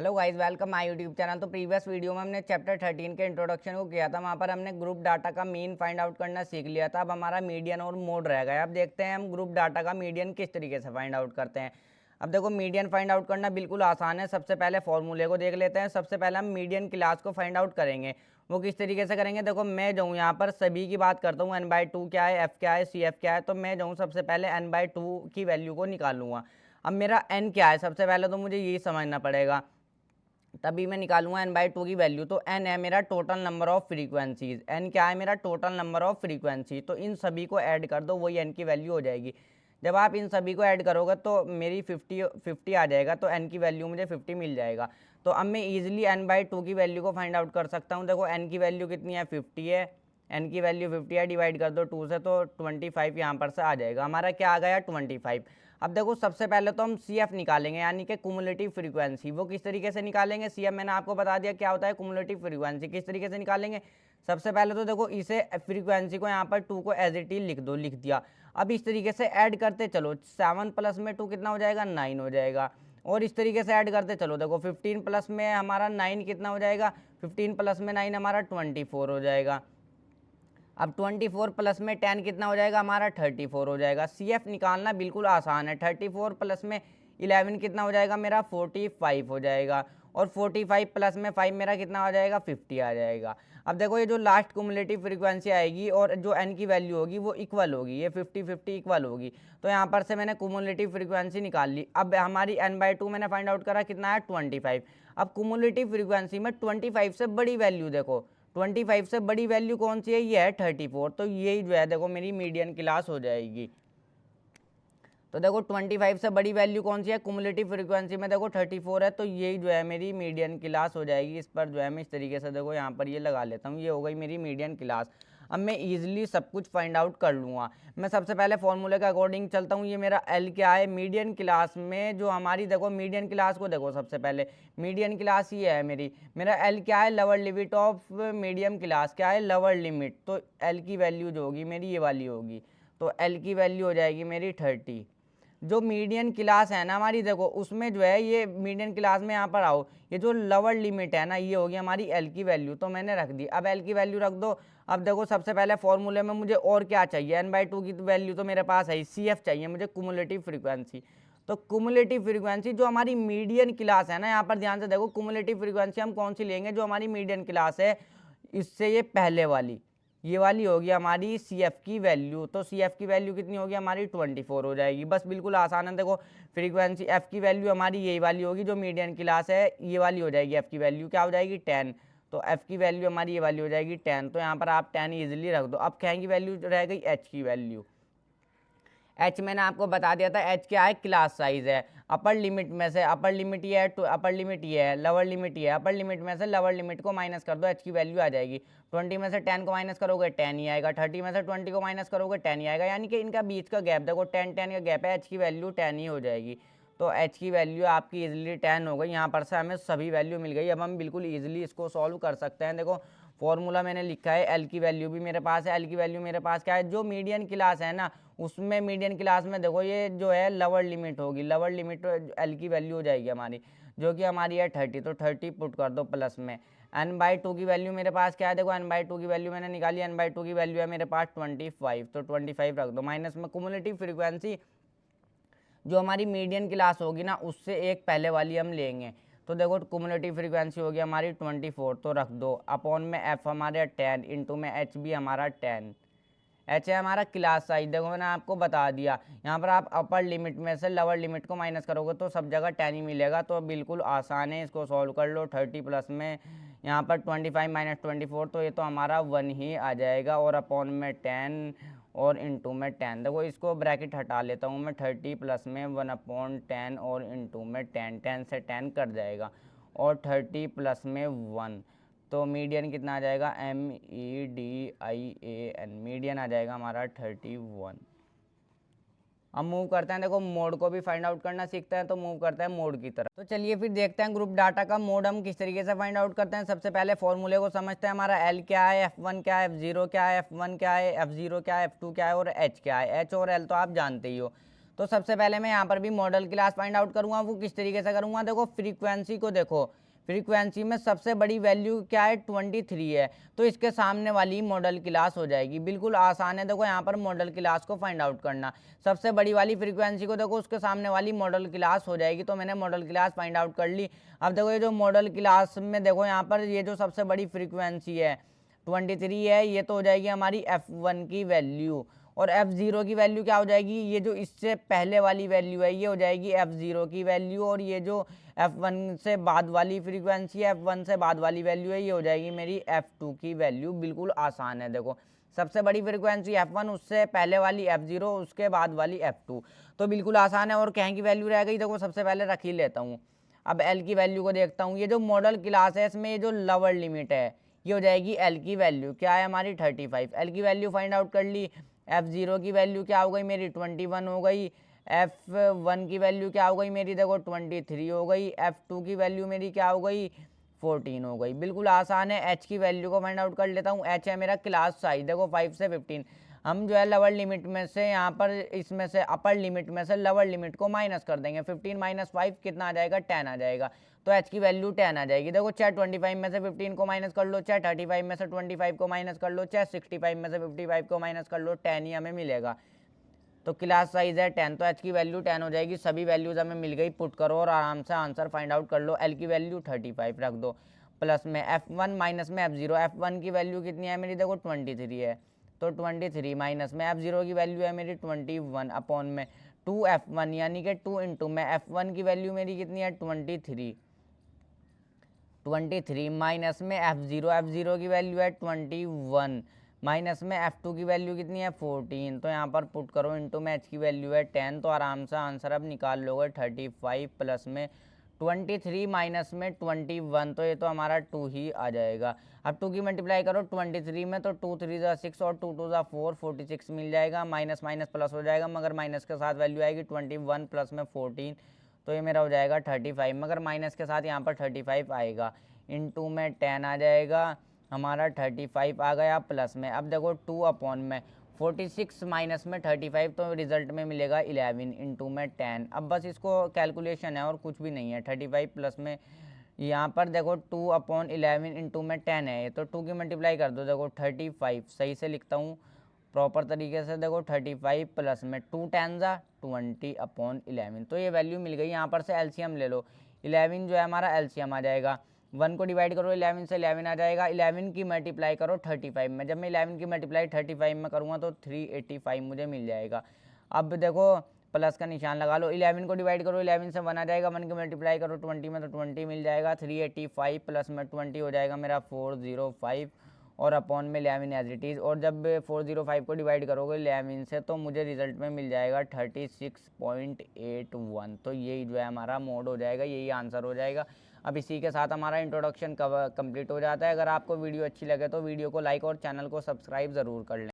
Hello guys, welcome my YouTube channel. तो previous video में हमने चैप्टर 13 के इंट्रोडक्शन को किया था। वहाँ पर हमने ग्रुप डाटा का मीन फाइंड आउट करना सीख लिया था। अब हमारा मीडियन और मोड रह गया। अब देखते हैं हम ग्रुप डाटा का मीडियन किस तरीके से फाइंड आउट करते हैं। अब देखो, मीडियन फाइंड आउट करना बिल्कुल आसान है। सबसे पहले फॉर्मूले को देख लेते हैं। सबसे पहले हम मीडियन क्लास को फाइंड आउट करेंगे। वो किस तरीके से करेंगे, देखो मैं जाऊँ यहाँ पर सभी की बात करता हूँ। n/2 क्या है, f क्या है, cf क्या है। तो मैं जाऊँ सबसे पहले n/2 की वैल्यू को निकालूंगा। अब मेरा n क्या है, सबसे पहले तो मुझे यही समझना पड़ेगा, तभी मैं निकालूंगा n/2 की वैल्यू। तो n है मेरा total number of frequencies. n क्या है, मेरा टोटल नंबर ऑफ फ्रीक्वेंसी। तो इन सभी को ऐड कर दो, वही n की वैल्यू हो जाएगी। जब आप इन सभी को ऐड करोगे तो मेरी 50 आ जाएगा। तो n की वैल्यू मुझे 50 मिल जाएगा। तो अब मैं ईजिली n/2 की वैल्यू को फाइंड आउट कर सकता हूँ। देखो n की वैल्यू कितनी है, 50 है। n की वैल्यू 50 है, डिवाइड कर दो 2 से, तो 25 यहाँ पर से आ जाएगा। हमारा क्या आ गया, 25। अब देखो, सबसे पहले तो हम CF निकालेंगे, यानी कि कुमुलेटिव फ्रीक्वेंसी। वो किस तरीके से निकालेंगे, CF मैंने आपको बता दिया क्या होता है, कुमुलेटिव फ्रीक्वेंसी। किस तरीके से निकालेंगे, सबसे पहले तो देखो इसे फ्रीक्वेंसी को यहाँ पर 2 को एज इट इज लिख दो, लिख दिया। अब इस तरीके से ऐड करते चलो, 7 प्लस में 2 कितना हो जाएगा, 9 हो जाएगा। और इस तरीके से ऐड करते चलो, देखो 15 प्लस में हमारा 9 कितना हो जाएगा, 15 प्लस में 9 हमारा 24 हो जाएगा। अब 24 प्लस में 10 कितना हो जाएगा, हमारा 34 हो जाएगा। CF निकालना बिल्कुल आसान है। 34 प्लस में 11 कितना हो जाएगा, मेरा 45 हो जाएगा। और 45 प्लस में 5 मेरा कितना आ जाएगा, 50 आ जाएगा। अब देखो, ये जो लास्ट कुमुलेटिव फ्रीक्वेंसी आएगी और जो n की वैल्यू होगी वो इक्वल होगी, ये 50-50 इक्वल होगी। तो यहाँ पर से मैंने कुमुलेटिव फ्रीक्वेंसी निकाल ली। अब हमारी n/2 मैंने फाइंड आउट करा, कितना है, 25। अब कुमुलेटिव फ्रीक्वेंसी में 25 से बड़ी वैल्यू देखो, 25 से बड़ी वैल्यू कौन सी है, ये है 34। तो यही जो है देखो मेरी मीडियन क्लास हो जाएगी। तो देखो 25 से बड़ी वैल्यू कौन सी है, कुमुलेटिव फ्रीक्वेंसी में देखो 34 है। तो यही जो है मेरी मीडियन क्लास हो जाएगी। इस पर जो है मैं इस तरीके से देखो यहाँ पर ये लगा लेता हूँ, ये हो गई मेरी मीडियन क्लास। अब मैं ईजिली सब कुछ फाइंड आउट कर लूँगा। मैं सबसे पहले फॉर्मूले के अकॉर्डिंग चलता हूँ। ये मेरा L क्या है, मीडियन क्लास में जो हमारी, देखो मीडियन क्लास को देखो, सबसे पहले मीडियन क्लास ये है मेरी। मेरा L क्या है, lower limit of medium class क्या है, लोअर लिमिट। तो L की वैल्यू जो होगी मेरी ये वाली होगी। तो L की वैल्यू हो जाएगी मेरी 30। जो मीडियन क्लास है ना हमारी, देखो उसमें जो है ये मीडियन क्लास में यहाँ पर आओ, ये जो लोअर लिमिट है ना, ये होगी हमारी L की वैल्यू। तो मैंने रख दी। अब L की वैल्यू रख दो। अब देखो सबसे पहले फॉर्मूले में मुझे और क्या चाहिए, n/2 की वैल्यू तो मेरे पास है, CF चाहिए मुझे, कुमुलेटिव फ्रीक्वेंसी। तो कुमुलेटिव फ्रीक्वेंसी जो हमारी मीडियन क्लास है ना, यहाँ पर ध्यान से देखो, कुमुलेटिव फ्रीक्वेंसी हम कौन सी लेंगे, जो हमारी मीडियन क्लास है इससे ये पहले वाली, ये वाली होगी हमारी CF की वैल्यू। तो CF की वैल्यू कितनी होगी हमारी, 24 हो जाएगी। बस बिल्कुल आसान है। देखो फ्रीक्वेंसी F की वैल्यू हमारी यही वाली होगी, जो मीडियन क्लास है ये वाली हो जाएगी। F की वैल्यू क्या हो जाएगी, 10। तो F की वैल्यू हमारी ये वाली हो जाएगी 10। तो यहाँ पर आप 10 ईजिली रख दो। अब क्या की वैल्यू रह गई, H की वैल्यू। H मैंने आपको बता दिया था, H क्या है, क्लास साइज है। अपर लिमिट में से, अपर लिमिट ये है, तो अपर लिमिट ये है, लोअर लिमिट ये है। अपर लिमिट में से लोअर लिमिट को माइनस कर दो, H की वैल्यू आ जाएगी। 20 में से 10 को माइनस करोगे 10 ही आएगा। 30 में से 20 को माइनस करोगे 10 ही आएगा। यानी कि इनका बीच का गैप देखो, 10-10 का गैप है, H की वैल्यू 10 ही हो जाएगी। तो H की वैल्यू आपकी इजीली 10 हो गई। यहाँ पर से हमें सभी वैल्यू मिल गई। अब हम बिल्कुल ईजिली इसको सॉल्व कर सकते हैं। देखो फॉर्मूला मैंने लिखा है, L की वैल्यू भी मेरे पास है। L की वैल्यू मेरे पास क्या है, जो मीडियन क्लास है ना, उसमें मीडियन क्लास में देखो ये जो है लोअर लिमिट होगी, लोअर लिमिट L की वैल्यू हो जाएगी हमारी, जो कि हमारी है 30। तो 30 पुट कर दो प्लस में। n/2 की वैल्यू मेरे पास क्या है, देखो n/2 की वैल्यू मैंने निकाली, n/2 की वैल्यू है मेरे पास 25। तो 25 रख दो, माइनस में कुमुलेटिव फ्रीक्वेंसी जो हमारी मीडियन क्लास होगी ना, उससे एक पहले वाली हम लेंगे। तो देखो कुमुलेटिव फ्रीक्वेंसी होगी हमारी 24। तो रख दो, अपॉन में F हमारे 10, इंटू में H भी हमारा 10। H है हमारा क्लास साइज, देखो मैंने आपको बता दिया। यहाँ पर आप अपर लिमिट में से लोअर लिमिट को माइनस करोगे तो सब जगह 10 ही मिलेगा। तो बिल्कुल आसान है, इसको सॉल्व कर लो। 30 प्लस में यहाँ पर 25 माइनस 24, तो ये तो हमारा 1 ही आ जाएगा। और अपॉन में 10 और इंटू में 10, देखो इसको ब्रैकेट हटा लेता हूँ मैं। 30 प्लस में 1/10 और इंटू में 10, 10 से 10 कट जाएगा। और 30 प्लस में 1, तो मीडियन कितना आ जाएगा, MEDIAN, मीडियन आ जाएगा हमारा 31। अब मूव करते हैं, देखो मोड को भी फाइंड आउट करना सीखते हैं। तो मूव करते हैं मोड की तरफ। तो चलिए फिर देखते हैं ग्रुप डाटा का मोड हम किस तरीके से फाइंड आउट करते हैं। सबसे पहले फॉर्मूले को समझते हैं। हमारा L क्या है, F1 क्या है, F0 क्या है, F1 क्या है, F0 क्या है, F2 क्या है और H क्या है। H और L तो आप जानते ही हो। तो सबसे पहले मैं यहाँ पर भी मॉडल क्लास फाइंड आउट करूँगा। वो किस तरीके से करूँगा, देखो फ्रीक्वेंसी को देखो, फ्रीक्वेंसी में सबसे बड़ी वैल्यू क्या है 23 है, तो इसके सामने वाली मॉडल क्लास हो जाएगी। बिल्कुल आसान है देखो यहाँ पर मॉडल क्लास को फाइंड आउट करना। सबसे बड़ी वाली फ्रीक्वेंसी को देखो, उसके सामने वाली मॉडल क्लास हो जाएगी। तो मैंने मॉडल क्लास फाइंड आउट कर ली। अब देखो ये जो मॉडल क्लास में देखो यहाँ पर ये जो सबसे बड़ी फ्रीक्वेंसी है 23 है, ये तो हो जाएगी हमारी F1 की वैल्यू। और F0 की वैल्यू क्या हो जाएगी, ये जो इससे पहले वाली वैल्यू है ये हो जाएगी F0 की वैल्यू। और ये जो F1 से बाद वाली फ्रीक्वेंसी है, F1 से बाद वाली वैल्यू है, ये हो जाएगी मेरी F2 की वैल्यू। बिल्कुल आसान है देखो, सबसे बड़ी फ्रीक्वेंसी F1, उससे पहले वाली F0, उसके बाद वाली F2। तो बिल्कुल आसान है। और कहीं की वैल्यू रह गई, देखो सबसे पहले रख ही लेता हूँ। अब L की वैल्यू को देखता हूँ। ये जो मॉडल क्लास है इसमें ये जो लोअर लिमिट है ये हो जाएगी L की वैल्यू, क्या है हमारी 35। L की वैल्यू फाइंड आउट कर ली। F0 की वैल्यू क्या हो गई मेरी 21 हो गई। F1 की वैल्यू क्या हो गई मेरी, देखो 23 हो गई। F2 की वैल्यू मेरी क्या हो गई 14 हो गई। बिल्कुल आसान है। H की वैल्यू को फाइंड आउट कर लेता हूँ। H है मेरा क्लास साइज, देखो 5 से 15। हम जो है लोअर लिमिट में से यहाँ पर इसमें से अपर लिमिट में से लोअर लिमिट को माइनस कर देंगे। 15 माइनस 5 कितना आ जाएगा, 10 आ जाएगा। तो H की वैल्यू 10 आ जाएगी। देखो चाहे 25 में से 15 को माइनस कर लो, चाहे 35 में से 25 को माइनस कर लो, चाहे 65 में से 55 को माइनस कर लो, 10 ही हमें मिलेगा। तो क्लास साइज है 10, तो H की वैल्यू 10 हो जाएगी। सभी वैल्यूज हमें मिल गई। पुट करो और आराम से आंसर फाइंड आउट कर लो। L की वैल्यू 35 रख दो, प्लस में F1 माइनस में F0। F1 की वैल्यू कितनी है मेरी, देखो 23 है, तो 23 माइनस में F0 की वैल्यू है मेरी 21 अपॉन में 2F1, यानी कि 2 इंटू में F1 की वैल्यू मेरी कितनी है 23 माइनस में F0 की वैल्यू है 21 माइनस में F2 की वैल्यू कितनी है 14। तो यहाँ पर पुट करो, इंटू में H की वैल्यू है 10। तो आराम से आंसर अब निकाल लोगे 35 प्लस में 23 माइनस में 21, तो ये तो हमारा 2 ही आ जाएगा। अब 2 की मल्टीप्लाई करो 23 में, तो 2 3 ज़ा 6 और 2 2 ज़ा 4, 46 मिल जाएगा। माइनस माइनस प्लस हो जाएगा, मगर माइनस के साथ वैल्यू आएगी 21 प्लस में 14, तो ये मेरा हो जाएगा 35, मगर माइनस के साथ यहाँ पर 35 आएगा। इंटू में 10 आ जाएगा, हमारा 35 आ गया प्लस में। अब देखो 2 अपॉन में 46 माइनस में 35, तो रिजल्ट में मिलेगा 11 इंटू में 10। अब बस इसको कैलकुलेशन है और कुछ भी नहीं है। 35 प्लस में यहाँ पर देखो 2 अपॉन 11 इंटू में 10 है, तो 2 की मल्टीप्लाई कर दो। देखो 35 सही से लिखता हूँ प्रॉपर तरीके से। देखो 35 प्लस में 2 10 ज़ा 20 अपॉन 11, तो ये वैल्यू मिल गई। यहाँ पर से एलसीएम ले लो, 11 जो है हमारा एलसीएम आ जाएगा। 1 को डिवाइड करो 11 से, 11 आ जाएगा। 11 की मल्टीप्लाई करो 35 में, जब मैं 11 की मल्टीप्लाई 35 में करूँगा तो 385 मुझे मिल जाएगा। अब देखो प्लस का निशान लगा लो, 11 को डिवाइड करो 11 से 1 आ जाएगा। 1 की मल्टीप्लाई करो 20 में, तो 20 मिल जाएगा। 385 प्लस में 20 हो जाएगा मेरा 405, और अपॉन में 11 एज इट इज़। और जब 405 को डिवाइड करोगे 11 से, तो मुझे रिजल्ट में मिल जाएगा 36.81। तो यही जो है हमारा मोड हो जाएगा, यही आंसर हो जाएगा। अब इसी के साथ हमारा इंट्रोडक्शन कंप्लीट हो जाता है। अगर आपको वीडियो अच्छी लगे तो वीडियो को लाइक और चैनल को सब्सक्राइब ज़रूर कर लें।